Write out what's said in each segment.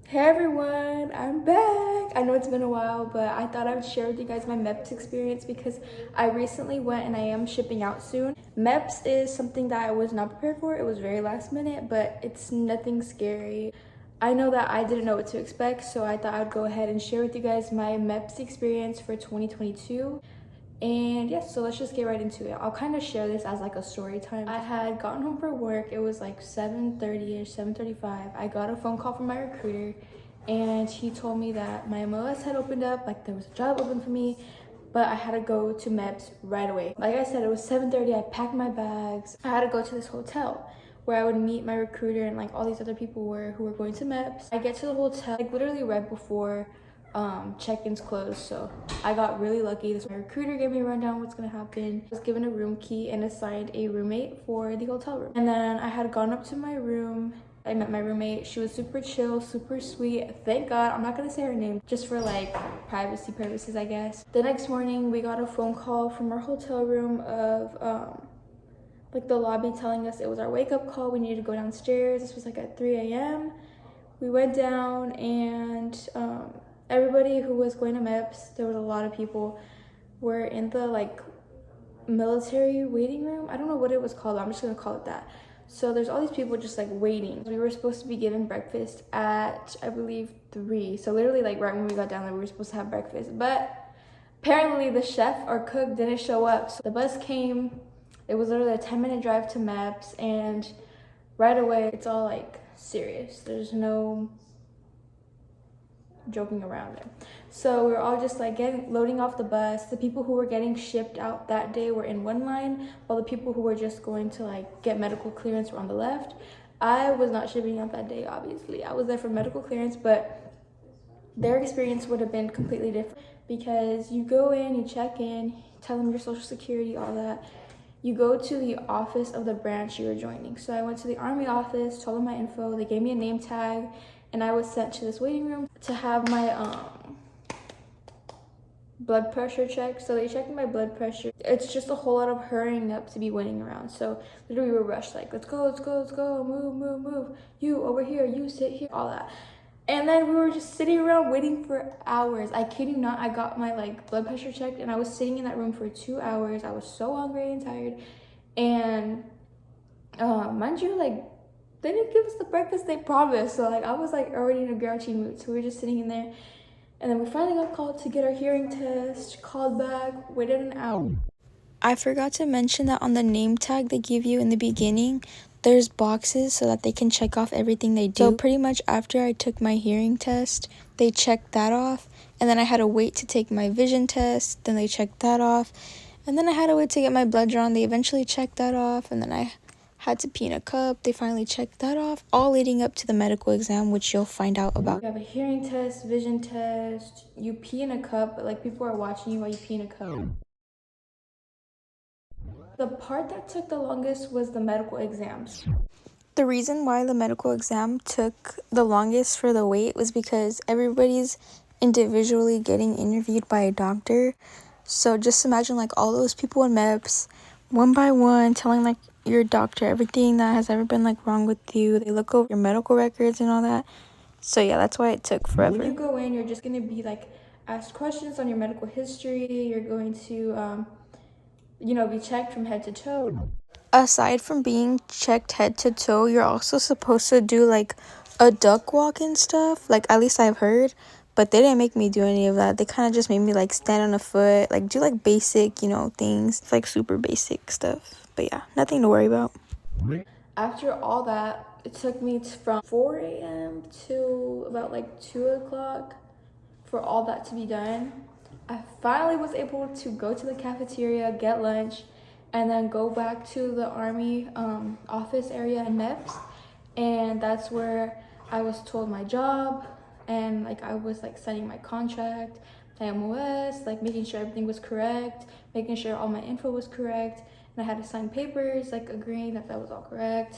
Hey everyone, I'm back. I know it's been a while, but I thought I would share with you guys my MEPS experience because I recently went and I am shipping out soon. MEPS is something that I was not prepared for. It was very last minute, but it's nothing scary. I know that I didn't know what to expect, so I thought I'd go ahead and share with you guys my MEPS experience for 2022. And yes, so let's just get right into it. I'll kind of share this as like a story time. I had gotten home from work. It was like 7:30ish, 7:35. I got a phone call from my recruiter and he told me that my MLS had opened up, like there was a job open for me, but I had to go to MEPS right away. Like I said, it was 7:30. I packed my bags. I had to go to this hotel where I would meet my recruiter and like all these other people who were going to MEPS. I get to the hotel like literally right before check-ins closed, so I got really lucky. My recruiter gave me a rundown what's gonna happen. I was given a room key and assigned a roommate for the hotel room. And then I had gone up to my room. I met my roommate. She was super chill, super sweet. Thank God. I'm not gonna say her name just for like privacy purposes, I guess. The next morning we got a phone call from our hotel room of like the lobby telling us it was our wake-up call. We needed to go downstairs. This was like at 3 a.m. We went down and everybody who was going to MEPS, there was a lot of people, were in the like military waiting room. I don't know what it was called. I'm just gonna call it that. So there's all these people just like waiting. We were supposed to be given breakfast at, I believe, 3. So literally like right when we got down there, we were supposed to have breakfast. But apparently the chef or cook didn't show up. So the bus came. It was literally a 10-minute drive to MEPS, and right away it's all like serious. There's no joking around there. So we were all just like loading off the bus. The people who were getting shipped out that day were in one line, while the people who were just going to like get medical clearance were on the left. I was not shipping out that day, obviously. I was there for medical clearance, but their experience would have been completely different because you go in, you check in, tell them your social security, all that. You go to the office of the branch you're joining. So I went to the Army office, told them my info. They gave me a name tag, and I was sent to this waiting room to have my blood pressure checked. So they checked my blood pressure. It's just a whole lot of hurrying up to be waiting around. So literally we were rushed, like, let's go, let's go, let's go, move, move, move. You over here, you sit here, all that. And then we were just sitting around waiting for hours. I kid you not, I got my like blood pressure checked and I was sitting in that room for 2 hours. I was so hungry and tired. And mind you, like, they didn't give us the breakfast they promised. So like I was like already in a grouchy mood. So we were just sitting in there. And then we finally got called to get our hearing test, called back, waited an hour. I forgot to mention that on the name tag they give you in the beginning, there's boxes so that they can check off everything they do. So pretty much after I took my hearing test, they checked that off. And then I had to wait to take my vision test. Then they checked that off. And then I had to wait to get my blood drawn. They eventually checked that off. And then I had to pee in a cup. They finally checked that off. All leading up to the medical exam, which you'll find out about. You have a hearing test, vision test. You pee in a cup, but like people are watching you while you pee in a cup. The part that took the longest was the medical exams. The reason why the medical exam took the longest for the wait was because everybody's individually getting interviewed by a doctor. So just imagine like all those people in MEPS, one by one, telling like your doctor everything that has ever been like wrong with you. They look over your medical records and all that. So yeah, that's why it took forever. When you go in, you're just gonna be like asked questions on your medical history. You're going to be checked from head to toe. Aside from being checked head to toe, you're also supposed to do like a duck walk and stuff. Like at least I've heard, but they didn't make me do any of that. They kind of just made me like stand on a foot, like do like basic, things. It's like super basic stuff. But yeah, nothing to worry about. After all that, it took me from 4 a.m. to about like 2 o'clock for all that to be done. I finally was able to go to the cafeteria, get lunch, and then go back to the Army office area in MEPS. And that's where I was told my job, and like I was like signing my contract, my MOS, like making sure everything was correct, making sure all my info was correct. And I had to sign papers like agreeing that that was all correct.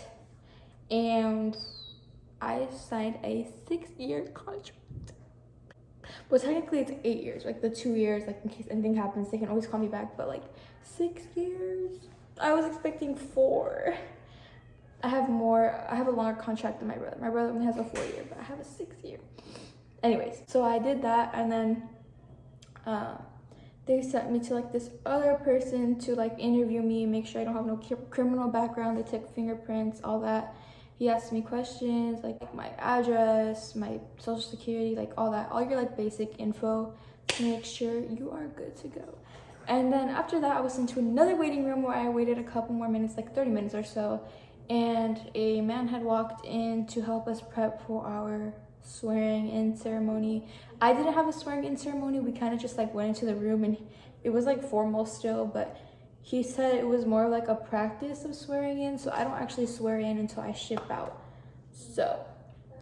And I signed a 6-year contract. But technically it's 8 years, like the 2 years, like in case anything happens, they can always call me back, but like 6 years? I was expecting 4. I have a longer contract than my brother. My brother only has a 4-year, but I have a 6-year. Anyways, so I did that, and then they sent me to like this other person to like interview me, make sure I don't have no criminal background. They took fingerprints, all that. He asked me questions like my address, my social security, like all that, all your like basic info to make sure you are good to go. And then after that, I was sent to another waiting room where I waited a couple more minutes, like 30 minutes or so, and a man had walked in to help us prep for our swearing in ceremony. I didn't have a swearing in ceremony. We kind of just like went into the room, and it was like formal still, but he said it was more like a practice of swearing in, so I don't actually swear in until I ship out. So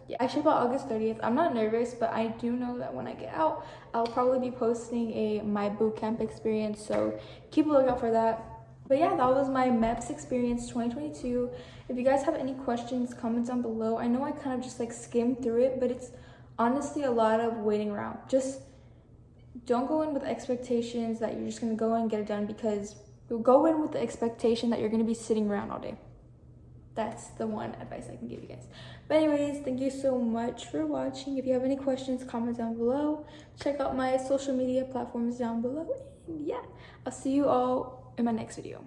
yeah, I ship out August 30th. I'm not nervous, but I do know that when I get out, I'll probably be posting my boot camp experience, so keep a lookout for that. But yeah, that was my MEPS experience 2022. If you guys have any questions, comment down below. I know I kind of just like skimmed through it, but it's honestly a lot of waiting around. Just don't go in with expectations that you're just gonna go and get it done, because you'll go in with the expectation that you're gonna be sitting around all day. That's the one advice I can give you guys. But anyways, thank you so much for watching. If you have any questions, comment down below. Check out my social media platforms down below. And yeah, I'll see you all in my next video.